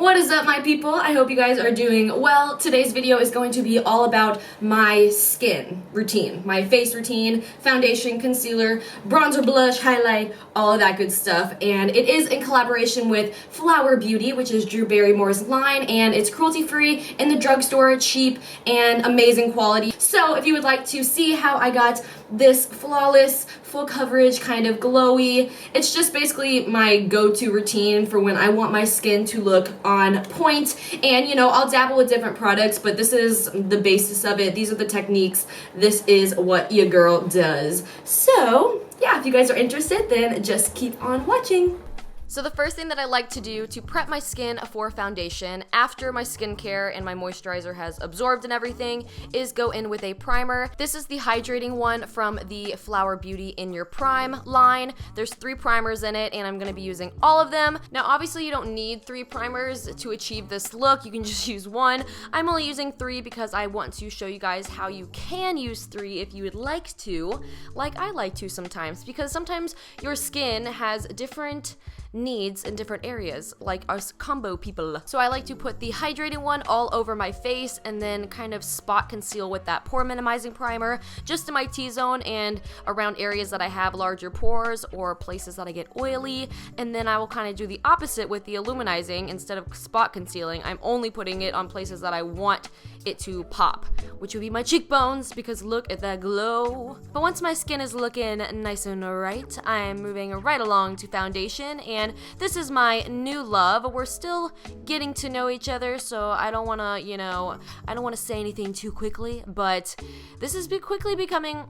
What is up, my people? I hope you guys are doing well. Today's video is going to be all about my skin routine, my face routine, foundation, concealer, bronzer, blush, highlight, all of that good stuff. And it is in collaboration with Flower Beauty, which is Drew Barrymore's line, and it's cruelty-free, in the drugstore, cheap, and amazing quality. So if you would like to see how I got this flawless, full coverage, kind of glowy, it's just basically my go-to routine for when I want my skin to look on point. And you know, I'll dabble with different products, but this is the basis of it. These are the techniques. This is what your girl does. So yeah, if you guys are interested, then just keep on watching. So the first thing that I like to do to prep my skin for foundation after my skincare and my moisturizer has absorbed and everything is go in with a primer. This is the hydrating one from the Flower Beauty In Your Prime line. There's 3 primers in it and I'm going to be using all of them. Now obviously you don't need 3 primers to achieve this look. You can just use 1. I'm only using 3 because I want to show you guys how you can use 3 if you would like to, like I like to sometimes, because sometimes your skin has different needs in different areas, like us combo people. So I like to put the hydrating one all over my face and then kind of spot conceal with that pore minimizing primer just in my T-zone and around areas that I have larger pores or places that I get oily. And then I will kind of do the opposite with the illuminizing. Instead of spot concealing, I'm only putting it on places that I want it to pop, which would be my cheekbones, because look at that glow. But once my skin is looking nice and right, I'm moving right along to foundation, and this is my new love. We're still getting to know each other, so I don't want to, I don't want to say anything too quickly, but this is quickly becoming...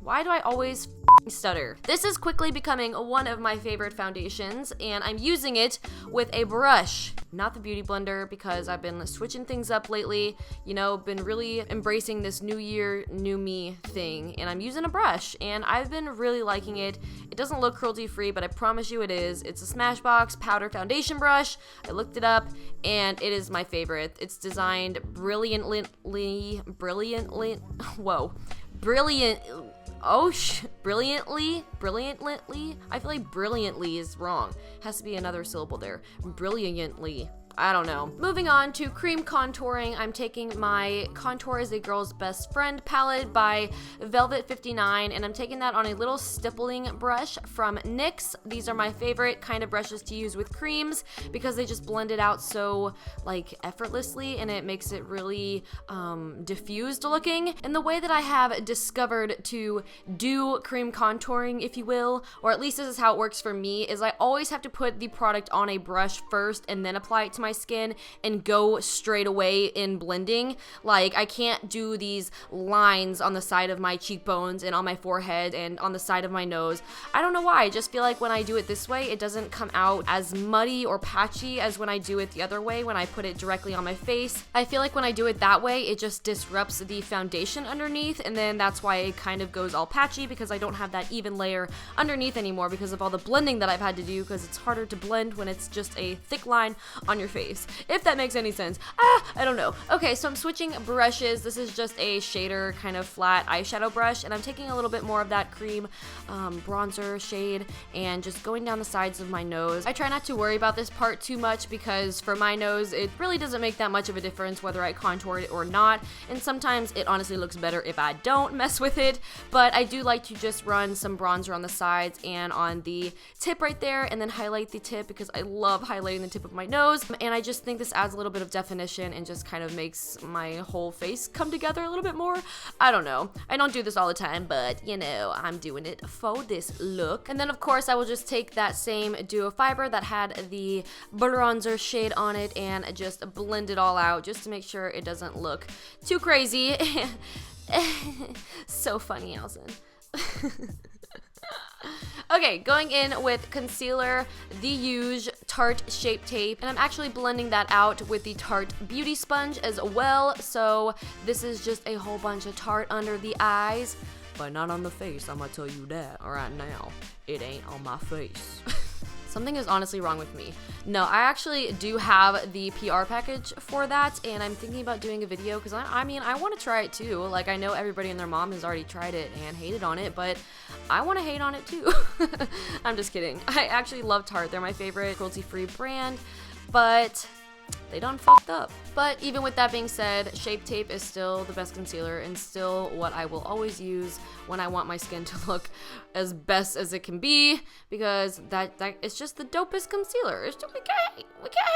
Why do I always stutter? This is quickly becoming one of my favorite foundations, and I'm using it with a brush, not the beauty blender, because I've been switching things up lately, been really embracing this new year, new me thing, and I'm using a brush, and I've been really liking it. It doesn't look cruelty free, but I promise you it is. It's a Smashbox powder foundation brush. I looked it up, and it is my favorite. It's designed brilliantly, brilliantly. I feel like brilliantly is wrong. Has to be another syllable there. Brilliantly. I don't know. Moving on to cream contouring, I'm taking my Contour is a Girl's Best Friend palette by Velvet 59, and I'm taking that on a little stippling brush from NYX. These are my favorite kind of brushes to use with creams because they just blend it out so effortlessly, and it makes it really diffused looking. And the way that I have discovered to do cream contouring, if you will, or at least this is how it works for me, is I always have to put the product on a brush first and then apply it to my skin and go straight away in blending. Like, I can't do these lines on the side of my cheekbones and on my forehead and on the side of my nose. I don't know why. I just feel like when I do it this way, it doesn't come out as muddy or patchy as when I do it the other way, when I put it directly on my face. I feel like when I do it that way, it just disrupts the foundation underneath, and then that's why it kind of goes all patchy, because I don't have that even layer underneath anymore because of all the blending that I've had to do, because it's harder to blend when it's just a thick line on your face, if that makes any sense. I don't know. Okay, so I'm switching brushes. This is just a shader kind of flat eyeshadow brush, and I'm taking a little bit more of that cream bronzer shade and just going down the sides of my nose. I try not to worry about this part too much because for my nose, it really doesn't make that much of a difference whether I contour it or not, and sometimes it honestly looks better if I don't mess with it, but I do like to just run some bronzer on the sides and on the tip right there, and then highlight the tip because I love highlighting the tip of my nose, and I just think this adds a little bit of definition and just kind of makes my whole face come together a little bit more. I don't know. I don't do this all the time, but I'm doing it for this look. And then of course I will just take that same duo fiber that had the bronzer shade on it and just blend it all out just to make sure it doesn't look too crazy. So funny, Alison. Okay, going in with concealer, the Huge Tarte Shape Tape, and I'm actually blending that out with the Tarte Beauty Sponge as well, so this is just a whole bunch of Tarte under the eyes, but not on the face, I'm gonna tell you that right now. It ain't on my face. Something is honestly wrong with me. No, I actually do have the PR package for that, and I'm thinking about doing a video because I mean, I want to try it too. Like, I know everybody and their mom has already tried it and hated on it, but I want to hate on it too. I'm just kidding. I actually love Tarte. They're my favorite cruelty-free brand, but they done fucked up. But even with that being said, Shape Tape is still the best concealer and still what I will always use when I want my skin to look as best as it can be, because that it's just the dopest concealer. It's just, we can't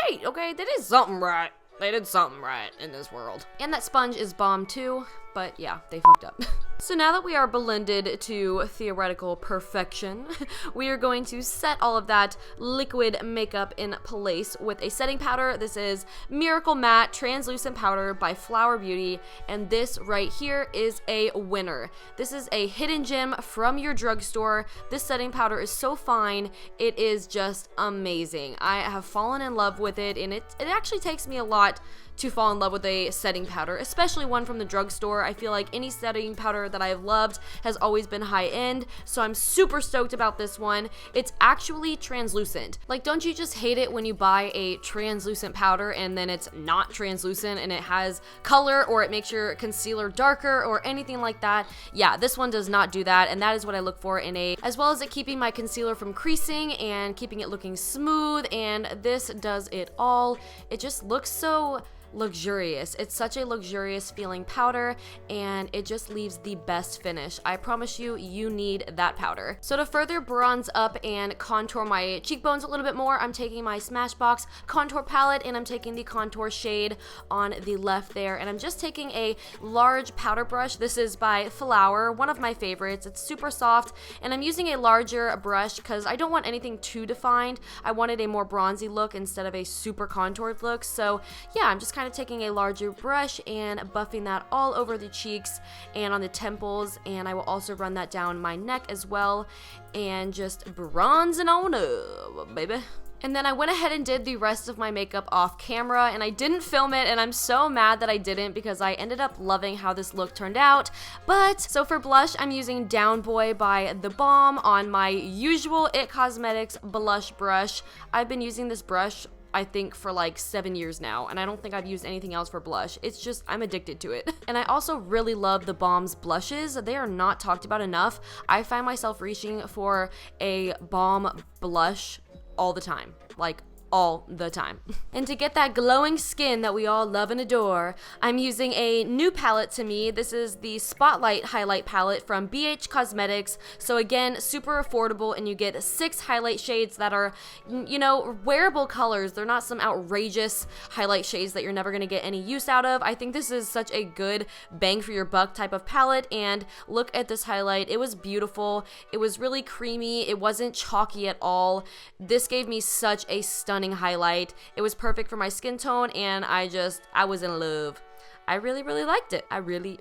hate, okay? They did something right. They did something right in this world. And that sponge is bomb too, but yeah, they fucked up. So now that we are blended to theoretical perfection, we are going to set all of that liquid makeup in place with a setting powder. This is Miracle Matte Translucent Powder by Flower Beauty, and this right here is a winner. This is a hidden gem from your drugstore. This setting powder is so fine, it is just amazing. I have fallen in love with it, and it actually takes me a lot to fall in love with a setting powder, especially one from the drugstore. I feel like any setting powder that I've loved has always been high end, so I'm super stoked about this one. It's actually translucent. Like, don't you just hate it when you buy a translucent powder and then it's not translucent and it has color, or it makes your concealer darker or anything like that? Yeah, this one does not do that, and that is what I look for in a, as well as it keeping my concealer from creasing and keeping it looking smooth, and this does it all. It just looks so luxurious. It's such a luxurious feeling powder, and it just leaves the best finish. I promise you, you need that powder. So to further bronze up and contour my cheekbones a little bit more, I'm taking my Smashbox contour palette, and I'm taking the contour shade on the left there, and I'm just taking a large powder brush. This is by Flower, one of my favorites. It's super soft, and I'm using a larger brush because I don't want anything too defined. I wanted a more bronzy look instead of a super contoured look. So yeah, I'm just kind of taking a larger brush and buffing that all over the cheeks and on the temples, and I will also run that down my neck as well, and just bronzing on up, baby. And then I went ahead and did the rest of my makeup off camera, and I didn't film it, and I'm so mad that I didn't, because I ended up loving how this look turned out. But, so for blush, I'm using Down Boy by The Balm on my usual IT Cosmetics blush brush. I've been using this brush I think for like 7 years now, and I don't think I've used anything else for blush. It's just, I'm addicted to it. And I also really love The Balm's blushes. They are not talked about enough. I find myself reaching for a Balm blush all the time, like all the time. And to get that glowing skin that we all love and adore, I'm using a new palette to me. This is the Spotlight Highlight Palette from BH Cosmetics. So again, super affordable, and you get 6 highlight shades that are, you know, wearable colors. They're not some outrageous highlight shades that you're never gonna get any use out of. I think this is such a good bang for your buck type of palette, and look at this highlight. It was beautiful. It was really creamy. It wasn't chalky at all. This gave me such a stunning highlight. It was perfect for my skin tone, and I was in love. I really liked it. I really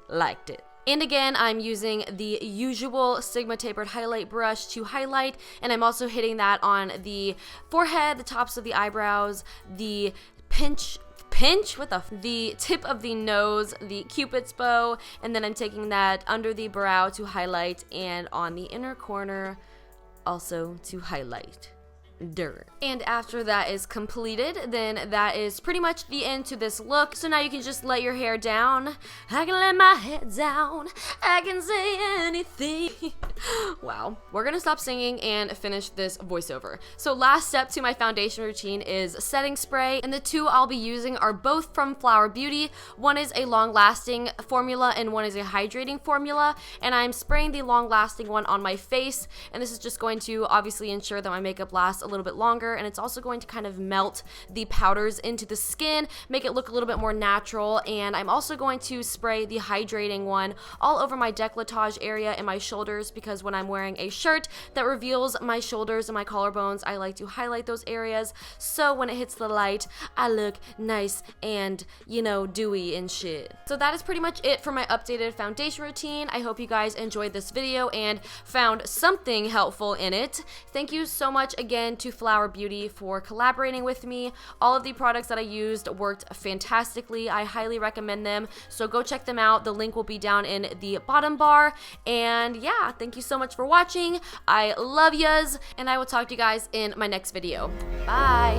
liked it. And again, I'm using the usual Sigma tapered highlight brush to highlight, and I'm also hitting that on the forehead, the tops of the eyebrows, the the tip of the nose, the Cupid's bow, and then I'm taking that under the brow to highlight, and on the inner corner also to highlight. And after that is completed, then that is pretty much the end to this look. So now you can just let your hair down. I can let my head down. I can say anything. Wow. We're gonna stop singing and finish this voiceover. So last step to my foundation routine is setting spray, and the two I'll be using are both from Flower Beauty. One is a long-lasting formula and one is a hydrating formula, and I'm spraying the long-lasting one on my face, and this is just going to obviously ensure that my makeup lasts a little bit longer, and it's also going to kind of melt the powders into the skin, make it look a little bit more natural. And I'm also going to spray the hydrating one all over my décolletage area and my shoulders, because when I'm wearing a shirt that reveals my shoulders and my collarbones, I like to highlight those areas, so when it hits the light, I look nice and, you know, dewy and shit. So that is pretty much it for my updated foundation routine. I hope you guys enjoyed this video and found something helpful in it. Thank you so much again to Flower Beauty for collaborating with me. All of the products that I used worked fantastically. I highly recommend them, so go check them out. The link will be down in the bottom bar. And yeah, thank you so much for watching. I love yas, and I will talk to you guys in my next video. Bye!